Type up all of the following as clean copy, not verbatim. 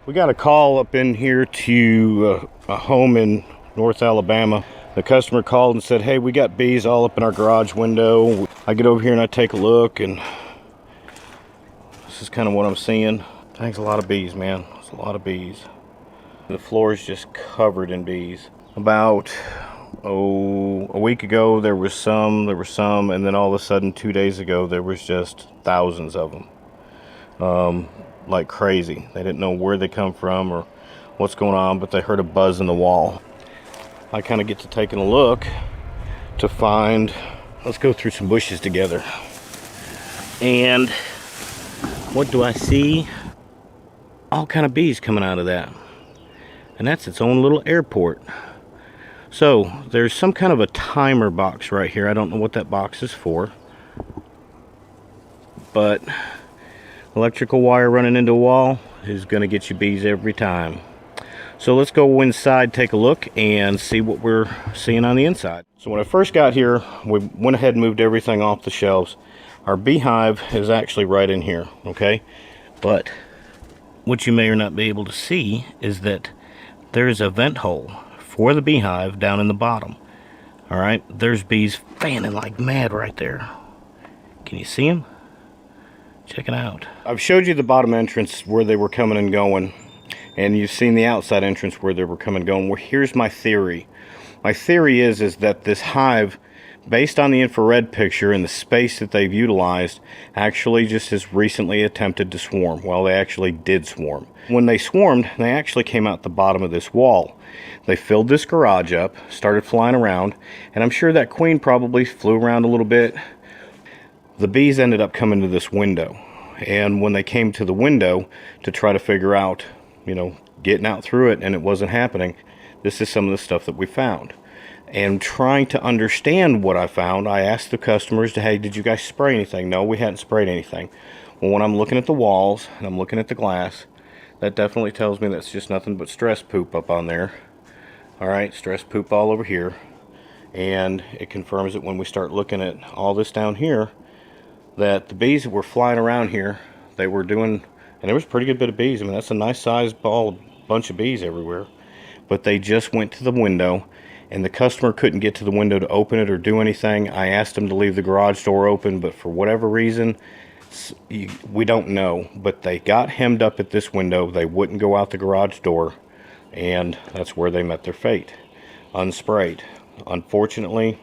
We got a call up in here to a home in North Alabama. The customer called and said, hey, we got bees all up in our garage window. I get over here and I take a look, and this is kind of what I'm seeing. I think it's a lot of bees, man. It's a lot of bees. The floor is just covered in bees. About a week ago there was some, and then all of a sudden 2 days ago there was just thousands of them. Like crazy. They didn't know where they come from or what's going on, but they heard a buzz in the wall. I kind of get to taking a look to find, let's go through some bushes together. And what do I see? All kind of bees coming out of that. And that's its own little airport. So there's some kind of a timer box right here. I don't know what that box is for, but electrical wire running into a wall is going to get you bees every time. So let's go inside, take a look, and see what we're seeing on the inside. So when I first got here, we went ahead and moved everything off the shelves. Our beehive is actually right in here, okay? But what you may or not be able to see is that there is a vent hole for the beehive down in the bottom. All right, there's bees fanning like mad right there. Can you see them? Check it out. I've showed you the bottom entrance where they were coming and going, and you've seen the outside entrance where they were coming and going. Well, here's my theory. My theory is that this hive, based on the infrared picture and the space that they've utilized, actually just has recently attempted to swarm. Well, they actually did swarm. When they swarmed, they actually came out the bottom of this wall. They filled this garage up, started flying around, and I'm sure that queen probably flew around a little bit. The bees ended up coming to this window, and when they came to the window to try to figure out, you know, getting out through it, and it wasn't happening, this is some of the stuff that we found. And trying to understand what I found, I asked the customers, hey, did you guys spray anything? No, we hadn't sprayed anything. Well, when I'm looking at the walls and I'm looking at the glass, that definitely tells me that's just nothing but stress poop up on there. All right, stress poop all over here. And it confirms it when we start looking at all this down here, that the bees that were flying around here, they were doing, and there was a pretty good bit of bees. I mean, that's a nice sized bunch of bees everywhere. But they just went to the window, and the customer couldn't get to the window to open it or do anything. I asked them to leave the garage door open, but for whatever reason, we don't know. But they got hemmed up at this window. They wouldn't go out the garage door, and that's where they met their fate. Unsprayed. Unfortunately,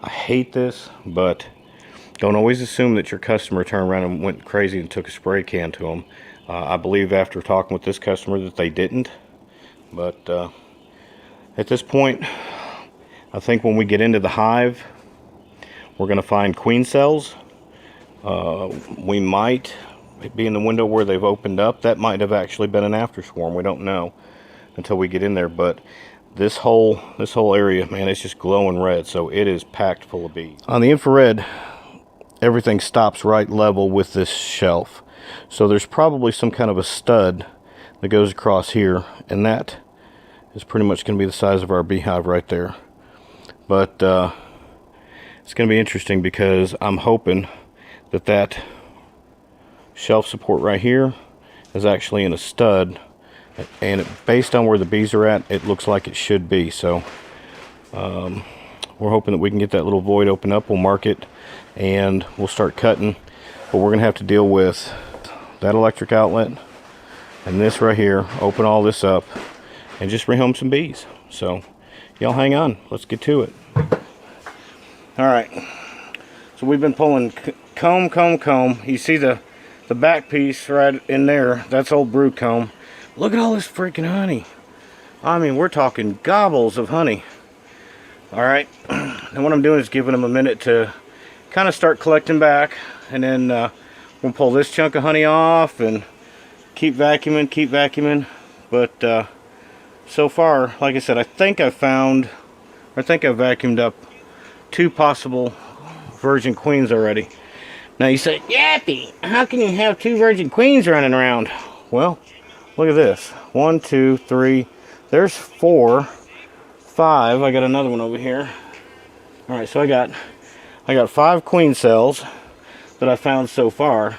I hate this, but don't always assume that your customer turned around and went crazy and took a spray can to them. I believe after talking with this customer that they didn't. But at this point, I think when we get into the hive, we're going to find queen cells. We might be in the window where they've opened up. That might have actually been an after swarm. We don't know until we get in there. But this whole area, man, it's just glowing red. So it is packed full of bees. On the infrared, everything stops right level with this shelf. So there's probably some kind of a stud that goes across here, and that is pretty much going to be the size of our beehive right there. But it's going to be interesting because I'm hoping that that shelf support right here is actually in a stud, and based on where the bees are at, it looks like it should be. So we're hoping that we can get that little void open up. We'll mark it and we'll start cutting, but we're gonna have to deal with that electric outlet and this right here, open all this up and just rehome some bees. So y'all hang on, let's get to it. All right, so we've been pulling comb. You see the back piece right in there, that's old brood comb. Look at all this freaking honey. I mean, we're talking gobbles of honey. All right, and what I'm doing is giving them a minute to kind of start collecting back, and then we'll pull this chunk of honey off and keep vacuuming. But so far, like I said, I think I've vacuumed up 2 possible virgin queens already. Now you say, Yappy, how can you have 2 virgin queens running around? Well, look at this. 1, 2, 3. There's 4, 5. I got another one over here. All right, so I got 5 queen cells that I found so far,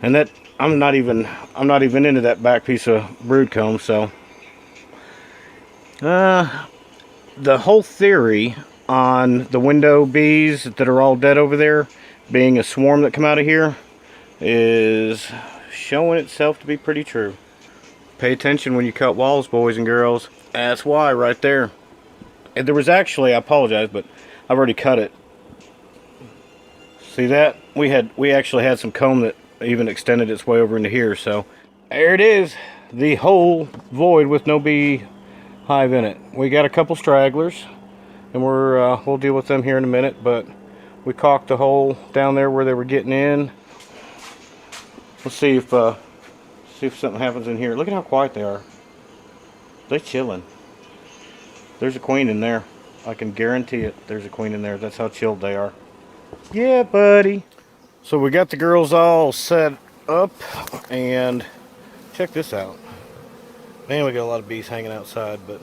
and that I'm not even into that back piece of brood comb. So the whole theory on the window bees that are all dead over there being a swarm that come out of here is showing itself to be pretty true. Pay attention when you cut walls, boys and girls. That's why right there. And there was actually, I apologize, but I've already cut it. See that? We actually had some comb that even extended its way over into here. So there it is, the whole void with no bee hive in it. We got a couple stragglers, and we'll deal with them here in a minute. But we caulked the hole down there where they were getting in. Let's see if something happens in here. Look at how quiet they are. They're chilling. There's a queen in there. I can guarantee it. There's a queen in there. That's how chilled they are. Yeah, buddy. So we got the girls all set up, and check this out. Man, we got a lot of bees hanging outside, but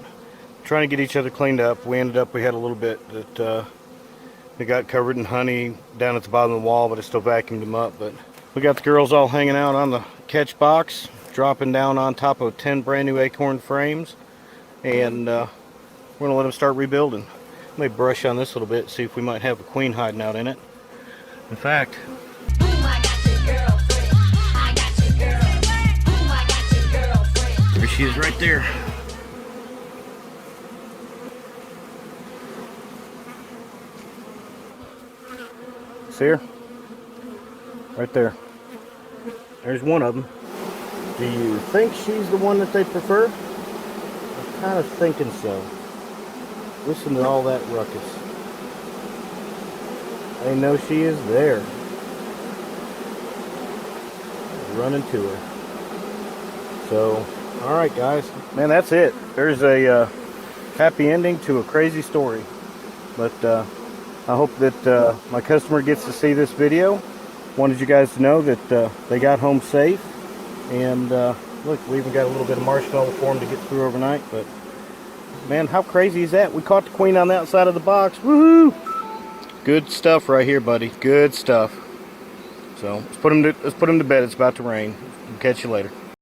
trying to get each other cleaned up. We had a little bit that they got covered in honey down at the bottom of the wall, but I still vacuumed them up. But we got the girls all hanging out on the catch box, dropping down on top of 10 brand new acorn frames, and we're gonna let them start rebuilding. Let me brush on this a little bit, see if we might have a queen hiding out in it. In fact, there she is right there. See her? Right there. There's one of them. Do you think she's the one that they prefer? I'm kind of thinking so. Listen to all that ruckus. They know she is there. Running to her. So, alright guys. Man, that's it. There's a happy ending to a crazy story. But I hope that my customer gets to see this video. Wanted you guys to know that they got home safe. And look, we even got a little bit of marshmallow for them to get through overnight. But man, how crazy is that? We caught the queen on the outside of the box. Woohoo! Good stuff right here, buddy. Good stuff. So let's put them to bed. It's about to rain. We'll catch you later.